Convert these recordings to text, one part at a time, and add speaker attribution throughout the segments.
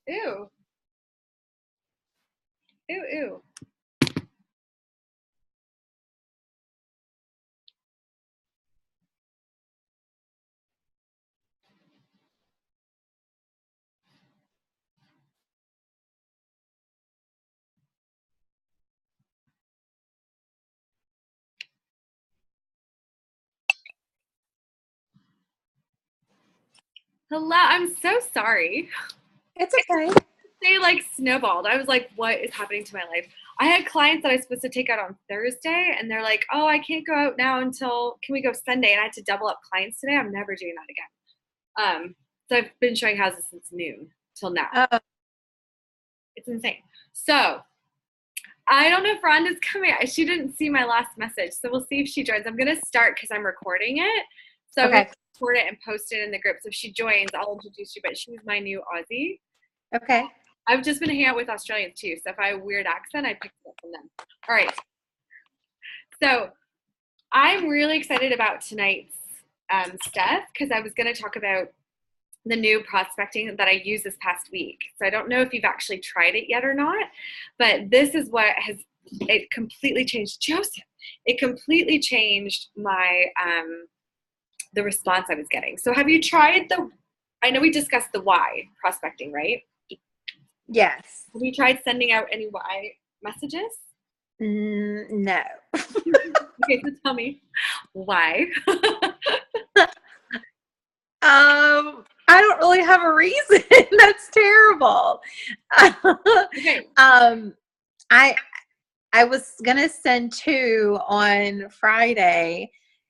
Speaker 1: Ew. Ew, ew. Hello, I'm so sorry.
Speaker 2: It's okay.
Speaker 1: They like snowballed. I was like, what is happening to my life? I had clients that I was supposed to take out on Thursday, and they're like, oh, I can't go out now until, can we go Sunday? And I had to double up clients today. I'm never doing that again. So I've been showing houses since noon till now.
Speaker 2: Uh,
Speaker 1: It's insane. So I don't know if Rhonda's coming. She didn't see my last message, so we'll see if she joins. I'm gonna start because I'm recording it. So I'm gonna
Speaker 2: okay.
Speaker 1: record it and post it in the group. So if she joins, I'll introduce you. But she's my new Aussie.
Speaker 2: Okay.
Speaker 1: I've just been hanging out with Australians too, so if I have a weird accent, I picked it up from them. All right. So I'm really excited about tonight's stuff because I was going to talk about the new prospecting that I used this past week. So I don't know if you've actually tried it yet or not, but this is what has it completely changed. Joseph, it completely changed my the response I was getting. So have you tried the? I know we discussed the why prospecting, right?
Speaker 2: Yes.
Speaker 1: Have you tried sending out any why messages?
Speaker 2: No.
Speaker 1: Okay, so tell me why.
Speaker 2: I don't really have a reason. That's terrible.
Speaker 1: Okay.
Speaker 2: I was gonna send 2 on Friday,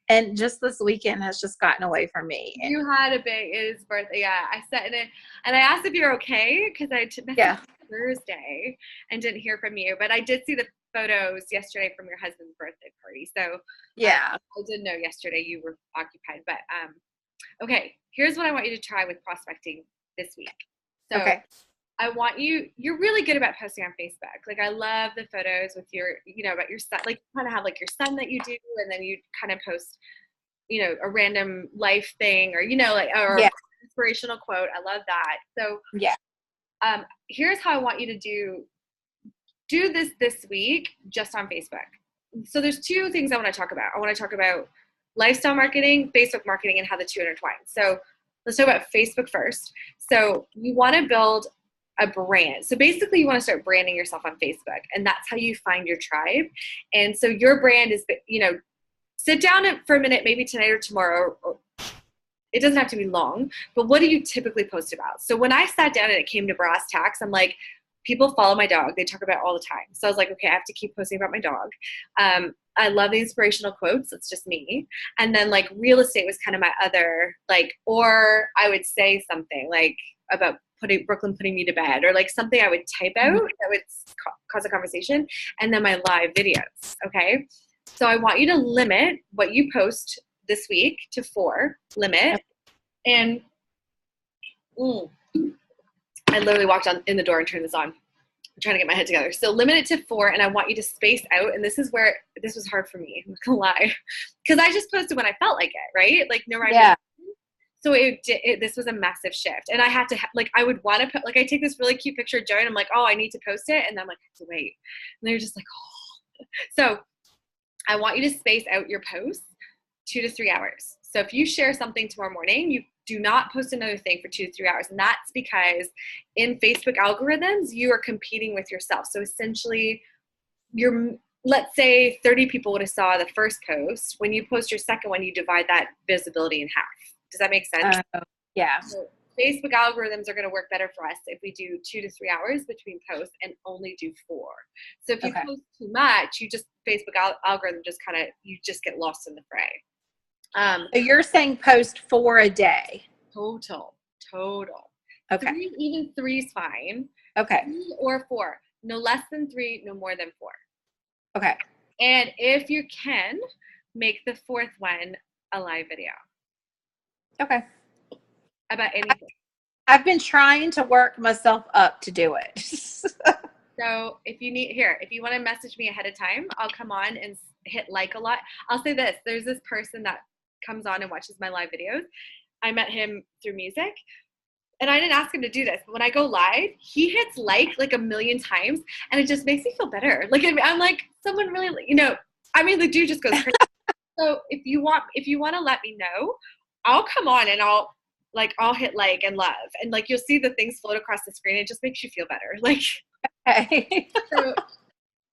Speaker 2: and just this weekend has just gotten away from me.
Speaker 1: You had a big his birthday. Yeah, I sent it, and I asked if you're okay because I messaged
Speaker 2: Yeah.
Speaker 1: you Thursday and didn't hear from you. But I did see the photos yesterday from your husband's birthday party. So
Speaker 2: Yeah.
Speaker 1: I did know yesterday you were occupied. But okay, here's what I want you to try with prospecting this week. So
Speaker 2: Okay.
Speaker 1: I want you're really good about posting on Facebook. Like I love the photos with your, about your son, like you kind of have like your son that you do, and then you kind of post, a random life thing or, like, or
Speaker 2: Yeah.
Speaker 1: inspirational quote. I love that. So
Speaker 2: Yeah.
Speaker 1: here's how I want you to do this week just on Facebook. So there's 2 things I want to talk about. I want to talk about lifestyle marketing, Facebook marketing, and how the 2 intertwine. So let's talk about Facebook first. So you want to build a brand. So basically you want to start branding yourself on Facebook, and that's how you find your tribe. And so your brand is, sit down for a minute, maybe tonight or tomorrow, or it doesn't have to be long, but what do you typically post about? So when I sat down and it came to brass tacks, I'm like, people follow my dog. They talk about it all the time. So I was like, okay, I have to keep posting about my dog. I love the inspirational quotes. It's just me. And then like real estate was kind of my other, like, or I would say something like about Brooklyn putting me to bed, or like something I would type out that would cause a conversation. And then my live videos. Okay. So I want you to limit what you post this week to 4, limit. And I literally walked in the door and turned this on. I'm trying to get my head together. So limit it to 4, and I want you to space out. And this is where this was hard for me. I'm not gonna lie, because I just posted when I felt like it, right? Like no rhyme.
Speaker 2: Yeah.
Speaker 1: So this was a massive shift, and I had to I would want to put like I take this really cute picture of Joey, and I'm like, oh, I need to post it, and then I'm like, I have to wait, and they're just like, oh. So I want you to space out your posts 2 to 3 hours. So if you share something tomorrow morning, you do not post another thing for 2 to 3 hours. And that's because in Facebook algorithms, you are competing with yourself. So essentially, let's say 30 people would have saw the first post. When you post your second one, you divide that visibility in half. Does that make sense?
Speaker 2: Yeah.
Speaker 1: So Facebook algorithms are going to work better for us if we do 2 to 3 hours between posts and only do 4. So if you post too much, Facebook algorithm you just get lost in the fray.
Speaker 2: So you're saying post 4 a day.
Speaker 1: Total.
Speaker 2: Okay.
Speaker 1: 3 is fine.
Speaker 2: Okay.
Speaker 1: 3 or 4. No less than 3, no more than 4.
Speaker 2: Okay.
Speaker 1: And if you can, make the 4th one a live video.
Speaker 2: Okay.
Speaker 1: About anything.
Speaker 2: I've been trying to work myself up to do it.
Speaker 1: So if you want to message me ahead of time, I'll come on and hit like a lot. I'll say this. There's this person that comes on and watches my live videos. I met him through music. and I didn't ask him to do this, but when I go live, he hits like a million times, and it just makes me feel better. Like I'm like someone really, I mean, the dude just goes crazy. So if you want to let me know, I'll come on and I'll hit like and love, and like you'll see the things float across the screen. It just makes you feel better. Like,
Speaker 2: Okay.
Speaker 1: so,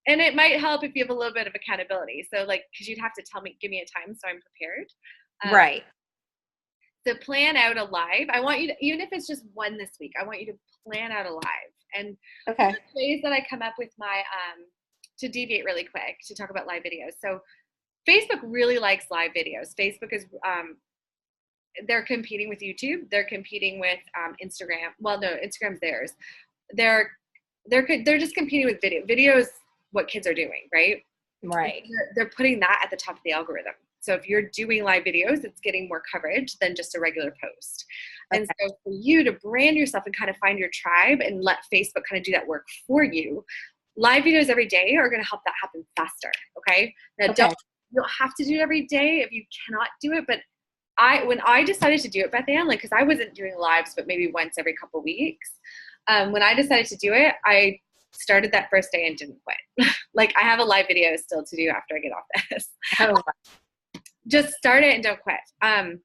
Speaker 1: and it might help if you have a little bit of accountability. So like, because you'd have to give me a time so I'm prepared.
Speaker 2: Right.
Speaker 1: To plan out a live, I want you to, even if it's just one this week, I want you to plan out a live. And
Speaker 2: Okay.
Speaker 1: ways that I come up with my to deviate really quick to talk about live videos. So Facebook really likes live videos. Facebook is they're competing with YouTube. They're competing with Instagram. Well, no, Instagram's theirs. They're just competing with video. Video is what kids are doing, right?
Speaker 2: Right.
Speaker 1: They're putting that at the top of the algorithm. So if you're doing live videos, it's getting more coverage than just a regular post. Okay. And so for you to brand yourself and kind of find your tribe and let Facebook kind of do that work for you, live videos every day are going to help that happen faster. Okay. Now, you don't have to do it every day if you cannot do it. But when I decided to do it, Beth Ann, because I wasn't doing lives, but maybe once every couple of weeks, when I decided to do it, I started that first day and didn't quit. Like I have a live video still to do after I get off this.
Speaker 2: Oh.
Speaker 1: Just start it and don't quit. And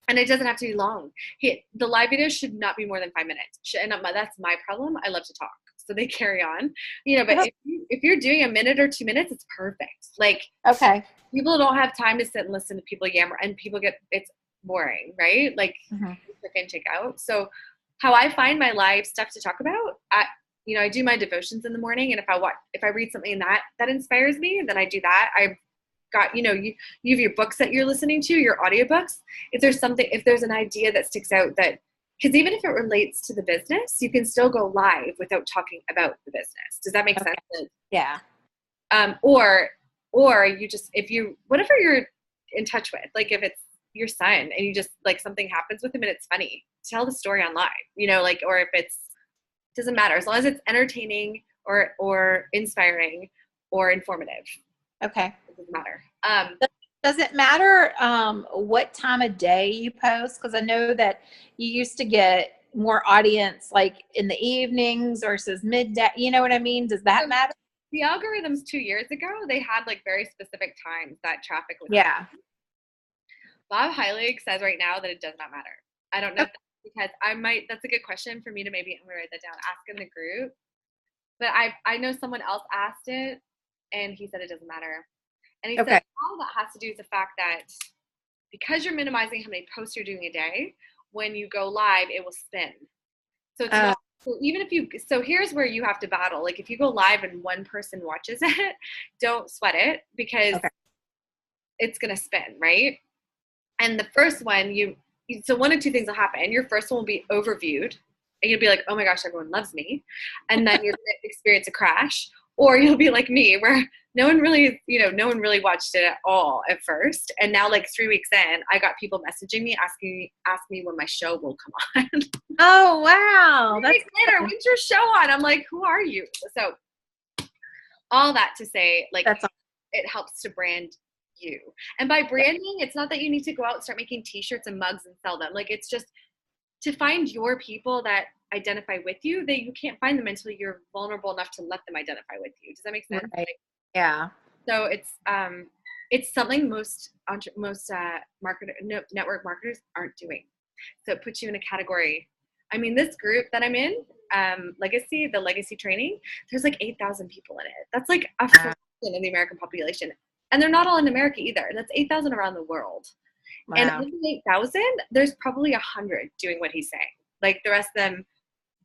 Speaker 1: it doesn't have to be long. The live videos should not be more than 5 minutes. And that's my problem. I love to talk. So they carry on, but if you're doing a minute or 2 minutes, it's perfect. Like, okay. People don't have time to sit and listen to people yammer, and it's boring, right? Like, check in, check out. So how I find my live stuff to talk about, I do my devotions in the morning. And if I read something that inspires me, then I do that. I've got, you have your books that you're listening to, your audiobooks. If there's an idea that sticks out because even if it relates to the business, you can still go live without talking about the business. Does that make sense?
Speaker 2: Yeah.
Speaker 1: Or you just, whatever you're in touch with, like if it's your son and you just like something happens with him and it's funny, tell the story on live, or if doesn't matter, as long as it's entertaining or inspiring or informative. Okay. It doesn't matter.
Speaker 2: Does it matter what time of day you post? Because I know that you used to get more audience like in the evenings versus midday. You know what I mean? Does that matter?
Speaker 1: The algorithms 2 years ago, they had like very specific times that traffic was.
Speaker 2: Yeah.
Speaker 1: Bob Heilig says right now that it does not matter. I don't know if that's because that's a good question for me to maybe, I'm going to write that down, ask in the group. But I know someone else asked it and he said it doesn't matter. And he said all that has to do with the fact that because you're minimizing how many posts you're doing a day, when you go live, it will spin. So it's not, so here's where you have to battle. Like if you go live and one person watches it, don't sweat it because it's going to spin, right? And the first one, so one of two things will happen. And your first one will be overviewed. And you'll be like, oh my gosh, everyone loves me. And then you're going to experience a crash. Or you'll be like me, where no one really watched it at all at first. And now like 3 weeks in, I got people messaging me, asking me when my show will come on.
Speaker 2: Oh, wow.
Speaker 1: That's later. When's your show on? I'm like, who are you? So all that to say, like, it helps to brand you. And by branding, it's not that you need to go out and start making t-shirts and mugs and sell them. Like, it's just to find your people that identify with you, that you can't find them until you're vulnerable enough to let them identify with you. Does that make sense?
Speaker 2: Right. Yeah.
Speaker 1: So it's something most network marketers aren't doing. So it puts you in a category. I mean, this group that I'm in, the legacy training, there's like 8,000 people in it. That's like a fraction of the American population. And they're not all in America either. That's 8,000 around the world. Wow. And of the 8,000, there's probably 100 doing what he's saying. Like the rest of them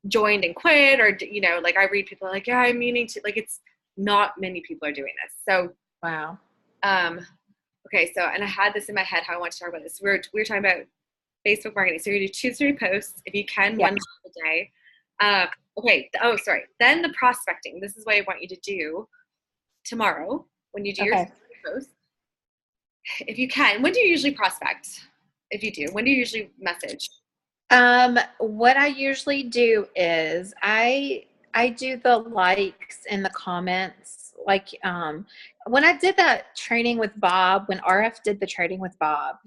Speaker 1: joined and quit, or, like I read people like, yeah, I'm meaning to, like, it's not many people are doing this. So,
Speaker 2: wow.
Speaker 1: Okay. So, and I had this in my head, how I want to talk about this. We were talking about Facebook marketing. So you do 2 to 3 posts if you can, one a day. Okay. Oh, sorry. Then the prospecting. This is what I want you to do tomorrow when you do your post. If you can, when do you usually prospect? If you do, when do you usually message?
Speaker 2: What I usually do is I do the likes and the comments. Like, when I did that training with Bob, when RF did the training with Bob,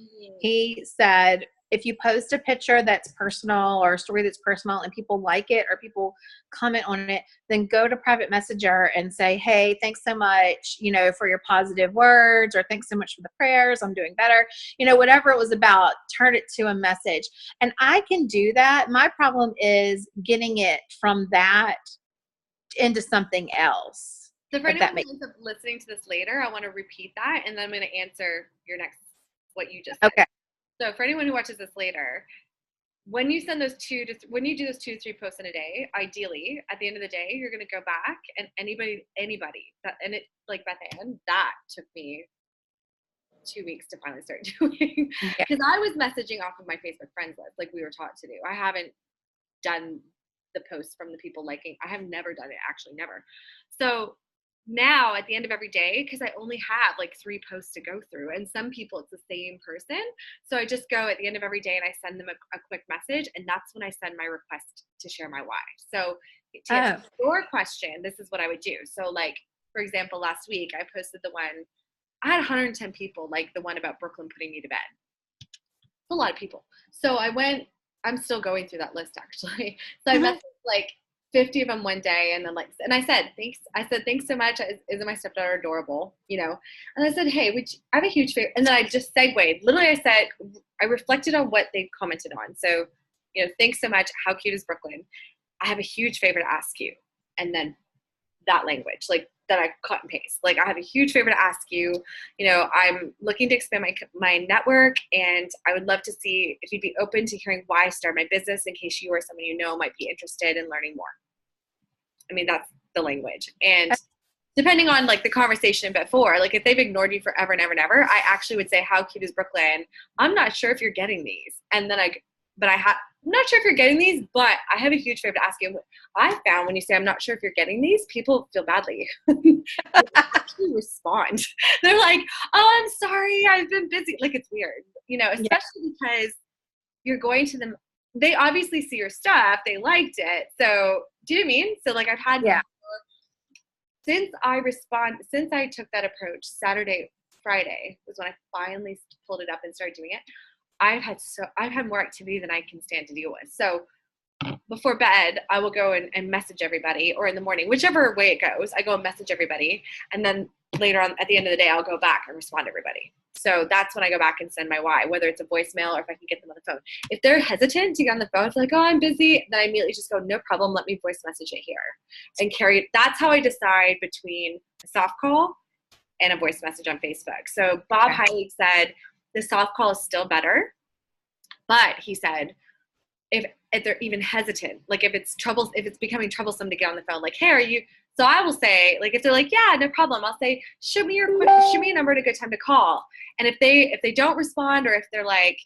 Speaker 2: he said, if you post a picture that's personal or a story that's personal and people like it or people comment on it, then go to private messenger and say, hey, thanks so much, for your positive words, or thanks so much for the prayers. I'm doing better. Whatever it was about, turn it to a message. And I can do that. My problem is getting it from that into something else.
Speaker 1: So for anyone who ends up listening to this later, I want to repeat that, and then I'm going to answer what you just said.
Speaker 2: Okay.
Speaker 1: So for anyone who watches this later, when you send when you do those 2 to 3 posts in a day, ideally at the end of the day, you're going to go back and anybody that, and it, like Beth Ann, that took me 2 weeks to finally start doing, because I was messaging off of my Facebook friends list like we were taught to do. I haven't done the posts from the people liking. I have never done it, actually, never. So now at the end of every day, because I only have like 3 posts to go through, and some people it's the same person, so I just go at the end of every day and I send them a quick message, and that's when I send my request to share my why. So to answer your question, this is what I would do. So like, for example, last week I posted the one, I had 110 people like the one about Brooklyn putting me to bed. It's a lot of people. So I'm still going through that list actually. So I messaged like 50 of them one day, and then and I said, thanks. I said, thanks so much. Isn't my stepdaughter adorable? And I said, hey, I have a huge favor. And then I just segued. Literally, I said, I reflected on what they commented on. So, thanks so much. How cute is Brooklyn? I have a huge favor to ask you. And then that language, like that I cut and paste. Like, I have a huge favor to ask you. I'm looking to expand my network, and I would love to see if you'd be open to hearing why I started my business in case you or someone might be interested in learning more. I mean, that's the language. And depending on like the conversation before, like if they've ignored you forever and ever and ever, I actually would say, how cute is Brooklyn? I'm not sure if you're getting these. And then I'm not sure if you're getting these, but I have a huge favor to ask you. I found when you say, I'm not sure if you're getting these, people feel badly. They actually respond. They're like, oh, I'm sorry, I've been busy. Like, it's weird, especially because you're going to them. They obviously see your stuff. They liked it. So do you know what I mean? So like I've had, since I took that approach, Saturday, Friday was when I finally pulled it up and started doing it. I've had more activity than I can stand to deal with. So before bed, I will go and message everybody, or in the morning, whichever way it goes, I go and message everybody. And then later on at the end of the day, I'll go back and respond to everybody. So that's when I go back and send my why, whether it's a voicemail or if I can get them on the phone. If they're hesitant to get on the phone, it's like, oh, I'm busy. Then I immediately just go, no problem. Let me voice message it here and carry it. That's how I decide between a soft call and a voice message on Facebook. So Bob Heilig said the soft call is still better, but he said, if they're even hesitant, like if it's becoming troublesome to get on the phone, like, hey, are you, so I will say, like, if they're like, yeah, no problem, I'll say, shoot me a number at a good time to call. And if they don't respond, or if they're like,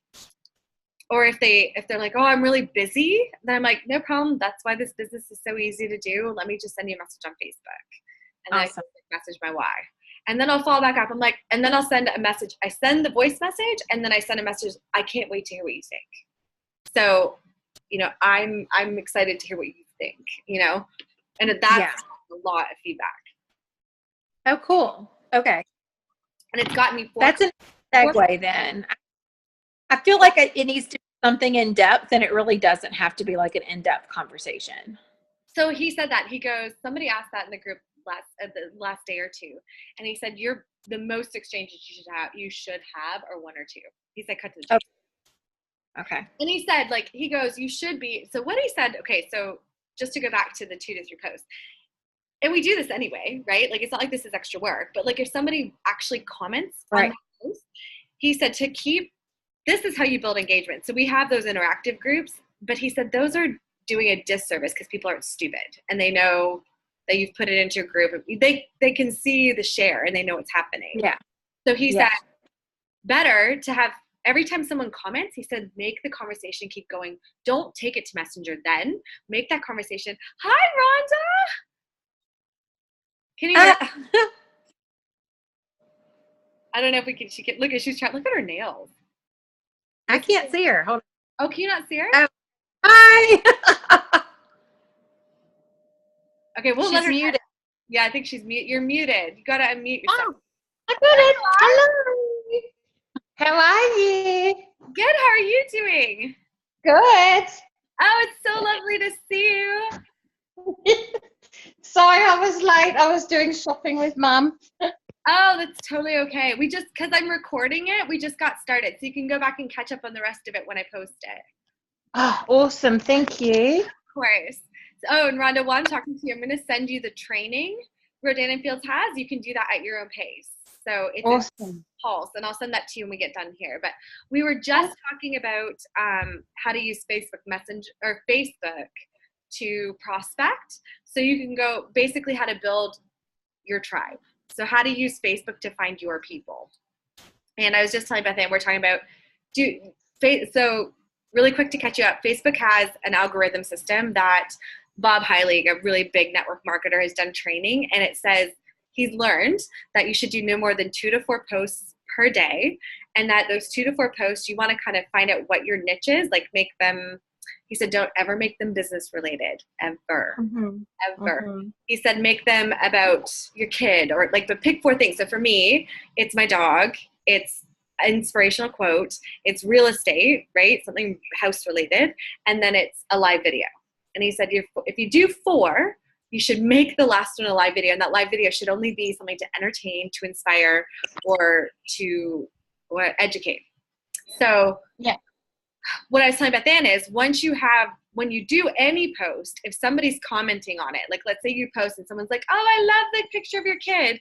Speaker 1: oh, I'm really busy, then I'm like, no problem. That's why this business is so easy to do. Let me just send you a message on Facebook. And awesome. Then I message my why. And then I'll follow back up. I'm like, and then I'll send a message. I send the voice message, and then I send a message. I can't wait to hear what you think. So, I'm excited to hear what you think, and that's a lot of feedback.
Speaker 2: Oh, cool. Okay.
Speaker 1: And it's gotten me.
Speaker 2: That's a segue then. I feel like it needs to be something in depth, and it really doesn't have to be like an in-depth conversation.
Speaker 1: So he said that. He goes, somebody asked that in the group the last day or two, and he said, the most exchanges you should have are 1 or 2. He said, cut to the chase.
Speaker 2: Okay.
Speaker 1: And he said, like, he goes, you should be. So what he said, okay, so just to go back to the 2 to 3 posts, and we do this anyway, right? Like, it's not like this is extra work, but like if somebody actually comments on the post, he said this is how you build engagement. So we have those interactive groups, but he said those are doing a disservice because people aren't stupid and they know that you've put it into your group. They can see the share and they know what's happening.
Speaker 2: Yeah.
Speaker 1: So he said, better to have, every time someone comments, he said, make the conversation keep going. Don't take it to Messenger then. Make that conversation. Hi, Rhonda. Can you I don't know if she can, look at, she's trying, look at her nails.
Speaker 2: I can't see her. Hold
Speaker 1: on. Oh, can you not see her?
Speaker 2: Oh. Hi.
Speaker 1: Okay, we'll let her
Speaker 2: muted.
Speaker 1: Yeah, I think she's mute. You're muted. You gotta unmute yourself.
Speaker 2: Oh, I got it. Hello.
Speaker 3: How are you?
Speaker 1: Good. How are you doing?
Speaker 3: Good.
Speaker 1: Oh, it's so lovely to see you.
Speaker 3: Sorry, I was late. I was doing shopping with Mum.
Speaker 1: Oh, that's totally okay. Because I'm recording it, we just got started. So you can go back and catch up on the rest of it when I post it.
Speaker 3: Oh, awesome. Thank you.
Speaker 1: Of course. Oh, and Rhonda, while I'm talking to you, I'm going to send you the training Rodan & Fields has. You can do that at your own pace. So it's
Speaker 3: Awesome.
Speaker 1: Pulse, and I'll send that to you when we get done here. But we were just talking about how to use Facebook Messenger or Facebook to prospect. So you can go basically how to build your tribe. So how to use Facebook to find your people. And I was just telling Beth Ann, we're talking about so really quick to catch you up. Facebook has an algorithm system that Bob Heilig, a really big network marketer, has done training, and it says he's learned that you should do no more than 2 to 4 posts per day, and that those 2 to 4 posts, you want to kind of find out what your niche is, like make them, he said, don't ever make them business related, ever. He said, make them about your kid, or like, but pick 4 things. So for me, it's my dog, it's an inspirational quote, it's real estate, right? Something house related, and then it's a live video. And he said, if you do 4, you should make the last one a live video, and that live video should only be something to entertain, to inspire, or to educate. So
Speaker 3: yeah,
Speaker 1: what I was telling Beth Ann is when you do any post, if somebody's commenting on it, like let's say you post and someone's like, oh, I love the picture of your kid.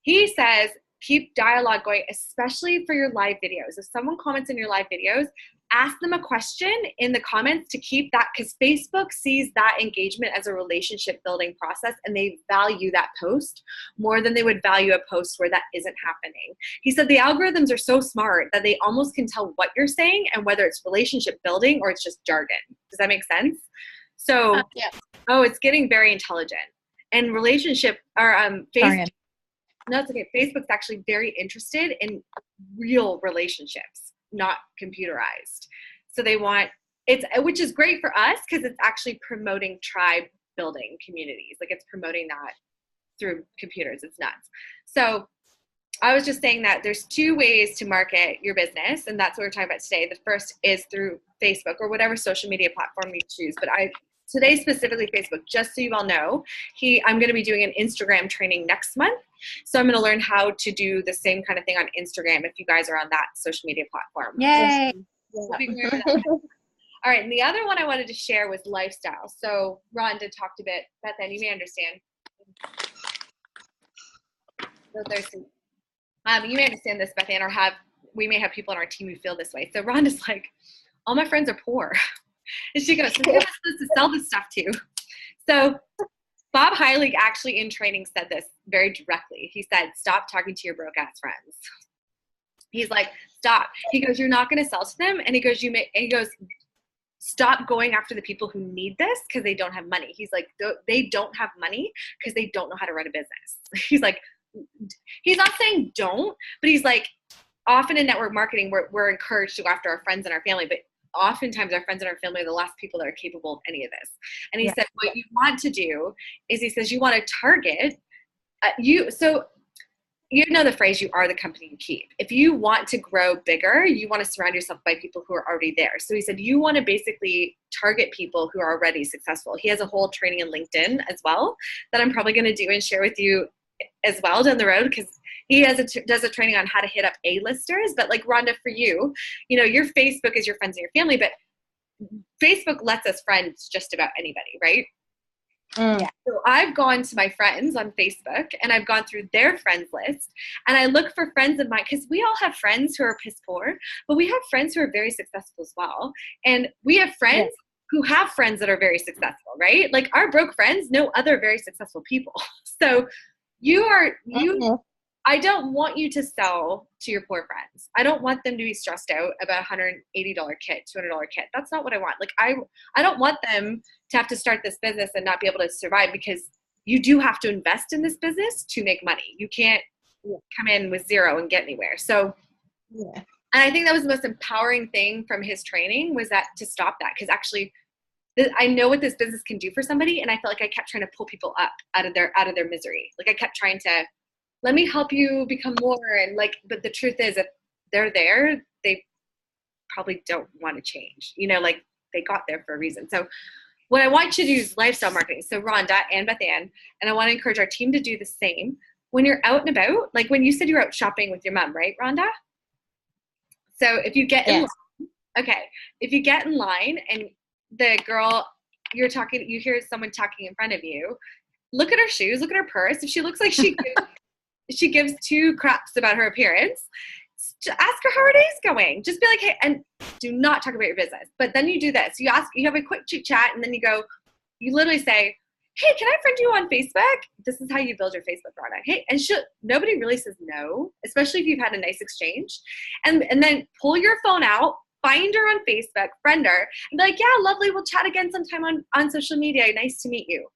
Speaker 1: He says, keep dialogue going, especially for your live videos. If someone comments in your live videos, ask them a question in the comments to keep that, because Facebook sees that engagement as a relationship building process, and they value that post more than they would value a post where that isn't happening. He said the algorithms are so smart that they almost can tell what you're saying and whether it's relationship building or it's just jargon. Does that make sense? So,
Speaker 3: yeah.
Speaker 1: Oh, it's getting very intelligent. And relationship, or Facebook, no, it's okay. Facebook's actually very interested in real relationships, not computerized. So they want which is great for us because it's actually promoting tribe building communities. Like it's promoting that through computers. It's nuts. So I was just saying that there's 2 ways to market your business, and that's what we're talking about today. The first is through Facebook or whatever social media platform you choose. But today specifically Facebook, just so you all know, I'm going to be doing an Instagram training next month. So I'm going to learn how to do the same kind of thing on Instagram if you guys are on that social media platform.
Speaker 2: Yay.
Speaker 1: Yeah. All right, and the other one I wanted to share was lifestyle. So Rhonda talked a bit, Beth Ann, you may understand. So there's some, you may understand this, Beth Ann, or we may have people on our team who feel this way. So Rhonda's like, all my friends are poor. And she goes, so who am I supposed to sell this stuff to? So Bob Heilig actually in training said this very directly. He said, stop talking to your broke ass friends. He's like, stop. He goes, you're not going to sell to them. And he goes, stop going after the people who need this because they don't have money. He's like, they don't have money because they don't know how to run a business. He's like, he's not saying don't, but he's like, often in network marketing, we're encouraged to go after our friends and our family, but oftentimes our friends and our family are the last people that are capable of any of this. And he said, what you want to do is, he says, you want to target so you know the phrase, you are the company you keep. If you want to grow bigger, you want to surround yourself by people who are already there. So he said, you want to basically target people who are already successful. He has a whole training in LinkedIn as well that I'm probably going to do and share with you as well down the road, because he does a training on how to hit up A-listers. But like Rhonda, for you, your Facebook is your friends and your family, but Facebook lets us friends just about anybody, right? Yeah. So I've gone to my friends on Facebook and I've gone through their friends list and I look for friends of mine, because we all have friends who are piss poor, but we have friends who are very successful as well. And we have friends who have friends that are very successful, right? Like our broke friends know other very successful people. So I don't want you to sell to your poor friends. I don't want them to be stressed out about a $180 kit, $200 kit. That's not what I want. Like I don't want them to have to start this business and not be able to survive, because you do have to invest in this business to make money. You can't come in with 0 and get anywhere. So, and I think that was the most empowering thing from his training, was that to stop that. Because actually, I know what this business can do for somebody, and I felt like I kept trying to pull people up out of their misery. Like I kept trying to, let me help you become more, and like, but the truth is, if they're there, they probably don't want to change. You know, like they got there for a reason. So what I want you to do is lifestyle marketing. So Rhonda and Beth Ann, and I want to encourage our team to do the same. When you're out and about, like when you said you were out shopping with your mom, right, Rhonda? So if you get in line, okay, if you get in line and the girl you hear someone talking in front of you, look at her shoes, look at her purse. If she looks like she gives two craps about her appearance, ask her how her day's going. Just be like, hey, and do not talk about your business. But then you do this. You have a quick chit chat, and then you literally say, hey, can I friend you on Facebook? This is how you build your Facebook product. Hey, and nobody really says no, especially if you've had a nice exchange. And then pull your phone out, find her on Facebook, friend her, and be like, yeah, lovely, we'll chat again sometime on social media. Nice to meet you.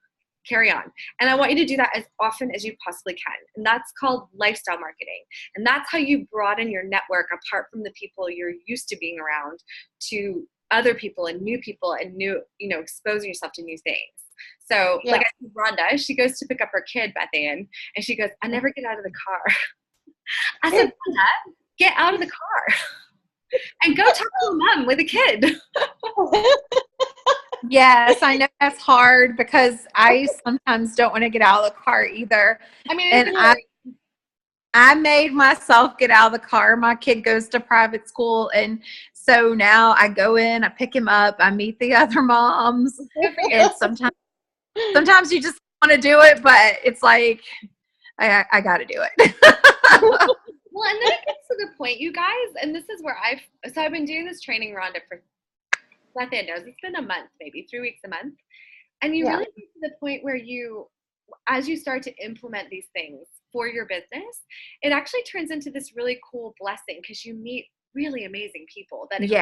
Speaker 1: Carry on. And I want you to do that as often as you possibly can. And that's called lifestyle marketing. And that's how you broaden your network apart from the people you're used to being around to other people and new people and new, exposing yourself to new things. So like I said, Rhonda, she goes to pick up her kid, Beth Ann, and she goes, I never get out of the car. I said, Rhonda, get out of the car and go talk to a mom with a kid.
Speaker 2: Yes, I know that's hard because I sometimes don't want to get out of the car either.
Speaker 1: I mean,
Speaker 2: and I made myself get out of the car. My kid goes to private school, and so now I go in, I pick him up, I meet the other moms, and sometimes you just want to do it, but it's like I got to do it.
Speaker 1: Well, and then it gets to the point, you guys, and this is where I've been doing this training, Rhonda, for Beth Ann knows, it's been a month, maybe 3 weeks, a month. And you really get to the point where as you start to implement these things for your business, it actually turns into this really cool blessing because you meet really amazing people that if you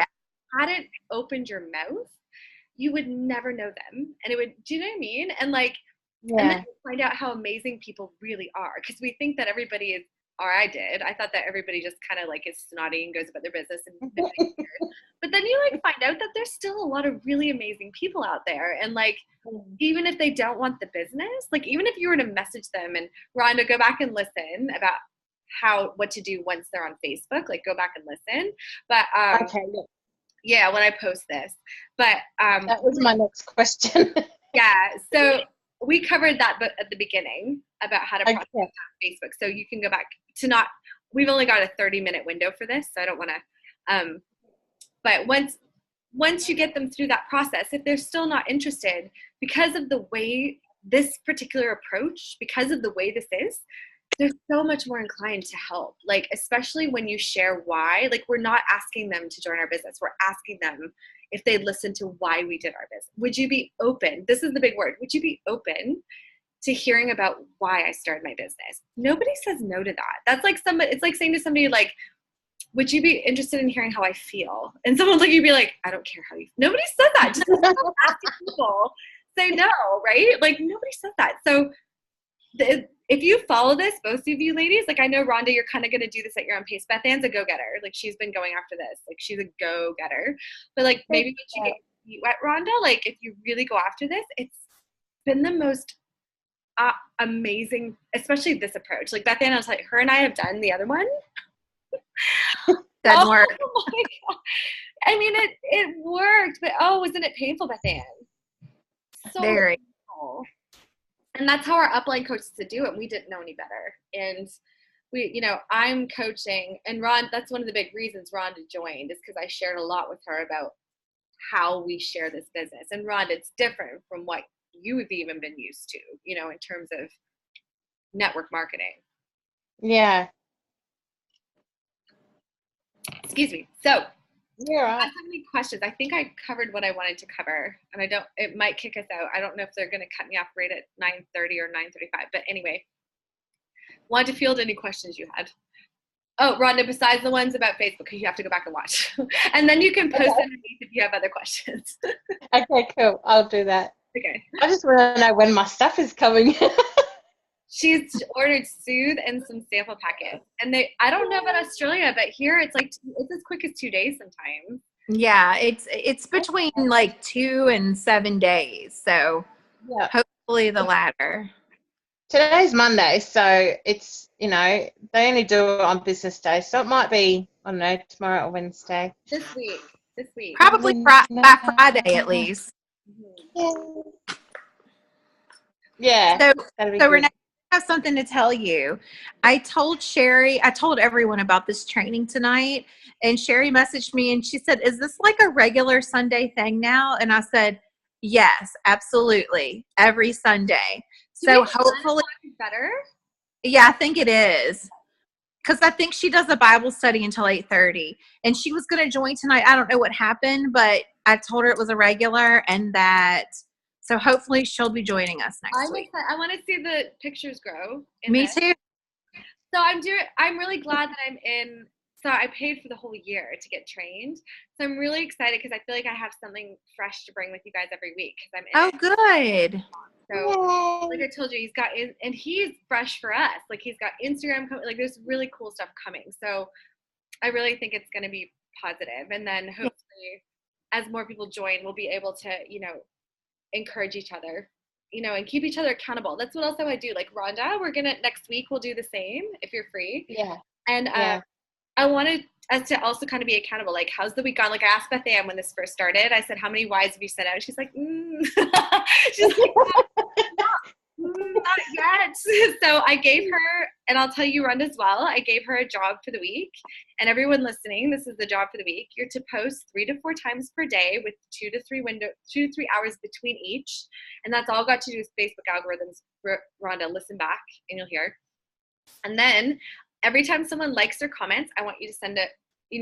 Speaker 1: hadn't opened your mouth, you would never know them. And do you know what I mean? And and then you find out how amazing people really are, because we think that everybody is, or I did. I thought that everybody just kind of is snotty and goes about their business and but then you find out that there's still a lot of really amazing people out there. And even if they don't want the business, even if you were to message them, and Rhonda, go back and listen about what to do once they're on Facebook, go back and listen. But
Speaker 3: okay,
Speaker 1: yeah, when I post this. But
Speaker 3: that was my next question.
Speaker 1: Yeah, so we covered that at the beginning about how to process on Facebook. So you can go back to we've only got a 30-minute window for this, so I don't want to, but once you get them through that process, if they're still not interested, because of the way this particular approach, because of the way this is, they're so much more inclined to help. Especially when you share why, we're not asking them to join our business. We're asking them if they'd listen to why we did our business. Would you be open? This is the big word. Would you be open to hearing about why I started my business? Nobody says no to that. That's it's like saying to somebody, would you be interested in hearing how I feel? And someone's you'd be like, I don't care how you feel. Nobody says that. Just asking people say no, right? Nobody says that. So if you follow this, both of you ladies, I know, Rhonda, you're kind of going to do this at your own pace. Beth Ann's a go-getter. She's been going after this. She's a go-getter. But maybe once you get your feet wet, Rhonda, if you really go after this, it's been the most amazing, especially this approach. Beth Ann, her and I have done the other one.
Speaker 2: Doesn't work.
Speaker 1: Oh my God. I mean, it worked, but wasn't it painful, Beth Ann? So
Speaker 2: very
Speaker 1: painful. And that's how our upline coaches to do it. We didn't know any better. And I'm coaching, and that's one of the big reasons Rhonda joined, is because I shared a lot with her about how we share this business. And Rhonda, it's different from what you have even been used to, in terms of network marketing.
Speaker 3: Yeah.
Speaker 1: Excuse me. So
Speaker 3: you're right.
Speaker 1: I have any questions. I think I covered what I wanted to cover, and it might kick us out. I don't know if they're going to cut me off right at 9:30 or 9:35, but anyway, wanted to field any questions you had. Oh, Rhonda, besides the ones about Facebook, because you have to go back and watch, and then you can post underneath if you have other questions.
Speaker 3: Okay, cool. I'll do that.
Speaker 1: Okay.
Speaker 3: I just want to know when my stuff is coming.
Speaker 1: She's ordered Soothe and some sample packets. And I don't know about Australia, but here it's it's as quick as 2 days sometimes.
Speaker 2: Yeah, it's between 2 and 7 days. So hopefully the latter.
Speaker 3: today's Monday, so it's, they only do it on business days. So it might be, I don't know, tomorrow or Wednesday.
Speaker 1: This week. This week.
Speaker 2: Probably by Friday at least.
Speaker 1: Mhm.
Speaker 3: Yeah.
Speaker 2: So,
Speaker 3: That'd be
Speaker 2: so
Speaker 3: good.
Speaker 2: Renee, I have something to tell you. I told everyone about this training tonight, and Sherry messaged me and she said, "Is this like a regular Sunday thing now?" And I said, "Yes, absolutely, every Sunday." So hopefully,
Speaker 1: better.
Speaker 2: yeah, I think it is. Because I think she does a Bible study until 8:30, and she was going to join tonight. I don't know what happened, but I told her it was a regular, and that so hopefully she'll be joining us next week.
Speaker 1: I want to see the pictures grow.
Speaker 2: Me too.
Speaker 1: So I'm really glad that I'm in. So I paid for the whole year to get trained. So I'm really excited because I feel like I have something fresh to bring with you guys every week because I'm in
Speaker 2: Oh,
Speaker 1: it.
Speaker 2: good.
Speaker 1: So like
Speaker 3: Yay.
Speaker 1: I told you, and he's fresh for us. Like he's got Instagram coming. Like there's really cool stuff coming. So I really think it's going to be positive. And then hopefully, as more people join, we'll be able to, encourage each other, and keep each other accountable. That's what else I would do. Like Rhonda, next week we'll do the same if you're free.
Speaker 3: Yeah.
Speaker 1: And
Speaker 3: Yeah.
Speaker 1: I wanted us to also kind of be accountable. Like, how's the week gone? Like I asked Beth Ann when this first started, I said, how many Ys have you sent out? She's like, she's like, not yet. So I gave her, and I'll tell you, Rhonda, as well, I gave her a job for the week. And everyone listening, this is the job for the week. You're to post 3 to 4 times per day with 2 to 3 hours between each. And that's all got to do with Facebook algorithms. Rhonda, listen back and you'll hear. And then every time someone likes or comments, I want you to send it.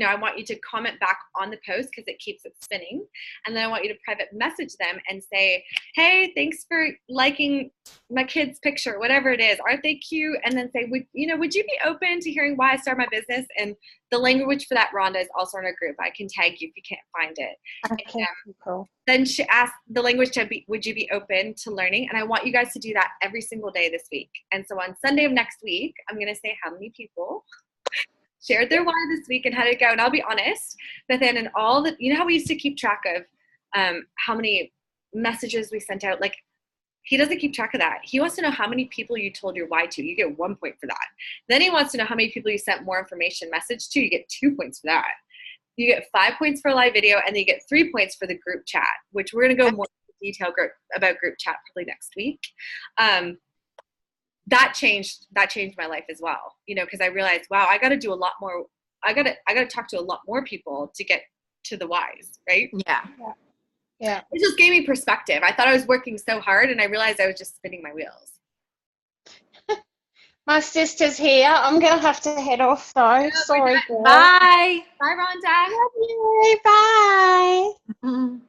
Speaker 1: I want you to comment back on the post because it keeps it spinning. And then I want you to private message them and say, hey, thanks for liking my kid's picture, whatever it is. Aren't they cute? And then say, would you be open to hearing why I started my business? And the language for that, Rhonda, is also in our group. I can tag you if you can't find it.
Speaker 3: Okay, cool.
Speaker 1: Then she asked the language to be, would you be open to learning? And I want you guys to do that every single day this week. And so on Sunday of next week, I'm going to say how many people shared their why this week and how did it go. And I'll be honest, Beth Ann, and all that, how we used to keep track of how many messages we sent out. Like, he doesn't keep track of that. He wants to know how many people you told your why to. You get 1 point for that. Then he wants to know how many people you sent more information message to. You get 2 points for that. You get 5 points for a live video, and then you get 3 points for the group chat, which we're going to go more in detail about group chat probably next week. That changed my life as well, because I realized, wow, I got to do a lot more. I got to talk to a lot more people to get to the whys, right?
Speaker 3: Yeah.
Speaker 1: It just gave me perspective. I thought I was working so hard, and I realized I was just spinning my wheels.
Speaker 3: My sister's here. I'm going to have to head off, though. Sorry, girl.
Speaker 2: Bye.
Speaker 1: Bye, Rhonda.
Speaker 3: Love you. Bye.
Speaker 2: Mhm.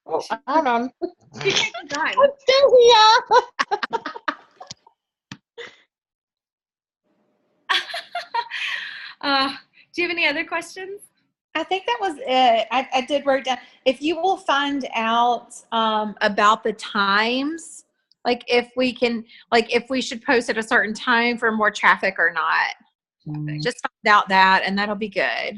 Speaker 3: Oh, hold on.
Speaker 1: She's done.
Speaker 3: I'm still here.
Speaker 1: Do you have any other questions?
Speaker 2: I think that was it. I did write down, if you will find out about the times, like if we should post at a certain time for more traffic or not. Just find out that, and that'll be good.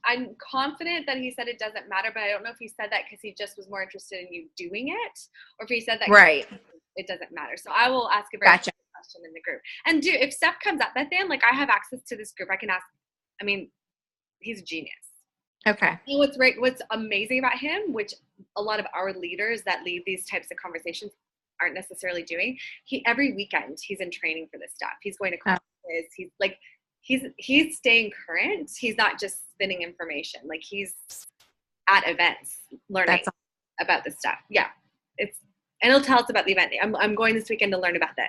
Speaker 1: I'm confident that he said it doesn't matter, but I don't know if he said that because he just was more interested in you doing it, or if he said that
Speaker 2: Right.
Speaker 1: it doesn't matter. So I will ask a very
Speaker 2: Gotcha.
Speaker 1: question in the group. And if stuff comes up, Beth Ann, like I have access to this group, I can ask. I mean, he's a genius.
Speaker 2: Okay.
Speaker 1: And what's amazing about him, which a lot of our leaders that lead these types of conversations aren't necessarily doing, every weekend he's in training for this stuff. He's going to classes. He's staying current. He's not just spinning information. Like he's at events learning about this stuff. Yeah. And he'll tell us about the event. I'm going this weekend to learn about this.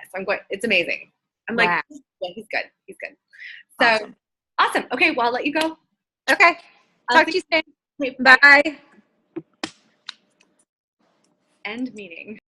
Speaker 1: It's amazing. I'm like,
Speaker 2: Wow.
Speaker 1: yeah, he's good. He's good. So awesome. Okay. Well, I'll let you go.
Speaker 2: Okay. Talk to you soon.
Speaker 1: Okay,
Speaker 2: Bye.
Speaker 1: End meeting.